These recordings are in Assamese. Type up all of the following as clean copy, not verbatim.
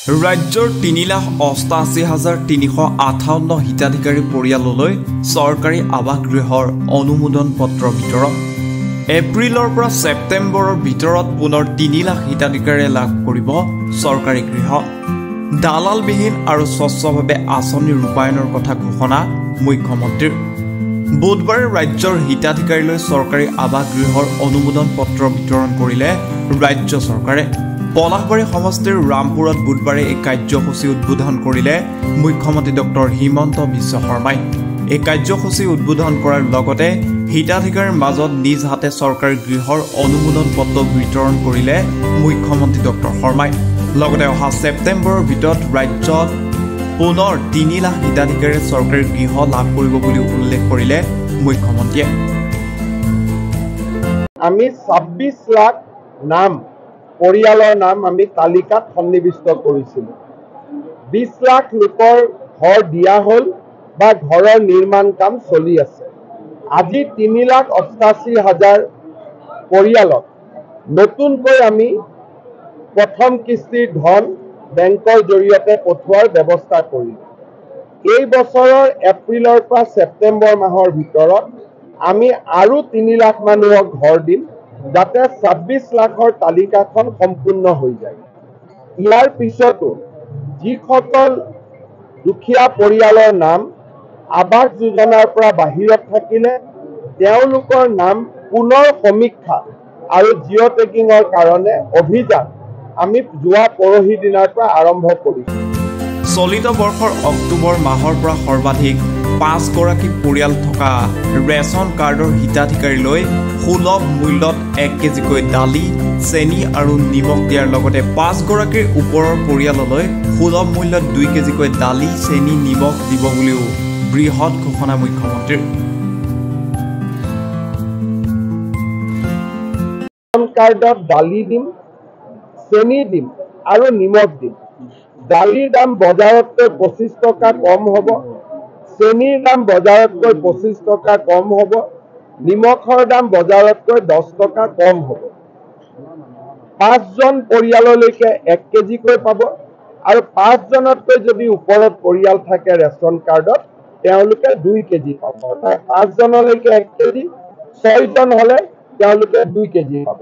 ৰাজ্যৰ ৩,৮৮,৩৫৮ হিতাধিকাৰী পৰিয়াললৈ চৰকাৰী আৱাসগৃহৰ অনুমোদন পত্ৰ বিতৰণ। এপ্ৰিলৰ পৰা ছেপ্টেম্বৰৰ ভিতৰত পুনৰ ৩ লাখ হিতাধিকাৰীয়ে লাভ কৰিব চৰকাৰী গৃহ। দালালবিহীন আৰু স্বচ্ছভাৱে আঁচনি ৰূপায়ণৰ কথা ঘোষণা মুখ্যমন্ত্ৰীৰ। বুধবাৰে ৰাজ্যৰ হিতাধিকাৰীলৈ চৰকাৰী আৱাসগৃহৰ অনুমোদন পত্ৰ বিতৰণ কৰিলে ৰাজ্য চৰকাৰে। পলাশবাৰী সমষ্টিৰ ৰামপুৰত বুধবাৰে এই কাৰ্যসূচী উদ্বোধন কৰিলে মুখ্যমন্ত্ৰী ডক্টৰ হিমন্ত বিশ্ব শৰ্মাই। এই কাৰ্যসূচী উদ্বোধন কৰাৰ লগতে হিতাধিকাৰীৰ মাজত নিজ হাতে চৰকাৰী গৃহৰ অনুমোদন পত্ৰ বিতৰণ কৰিলে মুখ্যমন্ত্ৰী ডক্টৰ শৰ্মাই। লগতে অহা ছেপ্টেম্বৰৰ ভিতৰত ৰাজ্যত পুনৰ ৩ লাখ হিতাধিকাৰীয়ে চৰকাৰী গৃহ লাভ কৰিব বুলি উল্লেখ কৰিলে মুখ্যমন্ত্ৰীয়ে। আমি ২৬ লাখ নাম পৰিয়ালৰ নাম আমি তালিকাত সন্নিৱিষ্ট কৰিছিলোঁ। ২০ লাখ লোকৰ ঘৰ দিয়া হ'ল বা ঘৰৰ নিৰ্মাণ কাম চলি আছে। আজি ৩,৮৮,০০০ পৰিয়ালক নতুনকৈ আমি প্ৰথম কিস্তিৰ ধন বেংকৰ জৰিয়তে পঠোৱাৰ ব্যৱস্থা কৰিলোঁ। এই বছৰৰ এপ্ৰিলৰ পৰা ছেপ্টেম্বৰ মাহৰ ভিতৰত আমি আৰু ৩ লাখ মানুহক ঘৰ দিম, যাতে ২৬ লাখৰ তালিকাখন সম্পূৰ্ণ হৈ যায়। ইয়াৰ পিছতো যিসকল দুখীয়া পৰিয়ালৰ নাম আৱাস যোজনাৰ পৰা বাহিৰত থাকিলে তেওঁলোকৰ নাম পুনৰ সমীক্ষা আৰু জিঅ' টেগিঙৰ কাৰণে অভিযান আমি যোৱা পৰহি দিনাৰ পৰা আৰম্ভ কৰিছোঁ। চলিত বৰ্ষৰ অক্টোবৰ মাহৰ পৰা সৰ্বাধিক ৫ গৰাকী পৰিয়াল থকা ৰেচন কাৰ্ডৰ হিতাধিকাৰীলৈ সুলভ মূল্যত ১ কেজিকৈ দালি, চেনি আৰু নিমখ দিয়াৰ লগতে ৫ গৰাকীৰ ওপৰৰ পৰিয়াললৈ সুলভ মূল্যত ২ কেজিকৈ দালি, চেনি, নিমখ দিব বুলিও বৃহৎ ঘোষণা মুখ্যমন্ত্ৰীৰ। ৰেচন কাৰ্ডত দালি দিম, চেনি দিম আৰু নিমখ দিম। দালিৰ দাম বজাৰতকৈ ২৫ টকা কম হ'ব, চেনিৰ দাম বজাৰতকৈ ২৫ টকা কম হ'ব, নিমখৰ দাম বজাৰতকৈ ১০ টকা কম হ'ব। ৫জন পৰিয়াললৈকে ১ কেজিকৈ পাব আৰু ৫জনতকৈ যদি ওপৰত পৰিয়াল থাকে ৰেচন কাৰ্ডত তেওঁলোকে ২ কেজি পাব। অৰ্থাৎ ৫জনলৈকে ১ কেজি, ৬জন হ'লে তেওঁলোকে ২ কেজি পাব।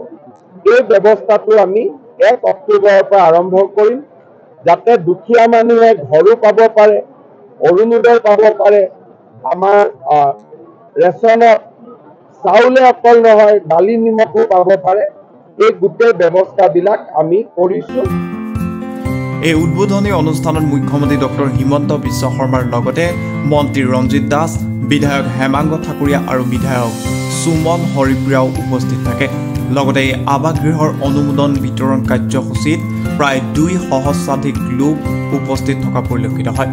এই ব্যৱস্থাটো আমি ১ অক্টোবৰৰ পৰা আৰম্ভ কৰিম, যাতে দুখীয়া মানুহে ঘৰো পাব পাৰে, অৰুণোদয় পাব পাৰে। আমাৰ ৰেচনত চাউলে অকল নহয়, দালি নিমখো পাব পাৰে। এই গোটেই ব্যৱস্থাবিলাক আমি কৰিছোঁ। এই উদ্বোধনী অনুষ্ঠানত মুখ্যমন্ত্ৰী ডক্টৰ হিমন্ত বিশ্ব শৰ্মাৰ লগতে মন্ত্ৰী ৰঞ্জিত দাস, বিধায়ক হেমাংগ ঠাকুৰীয়া আৰু বিধায়ক সুমন হৰিপ্ৰিয়াও উপস্থিত থাকে। লগতে এই আৱাসগৃহৰ অনুমোদন বিতৰণ কাৰ্যসূচীত প্ৰায় ২ সহস্ৰাধিক লোক উপস্থিত থকা পৰিলক্ষিত হয়।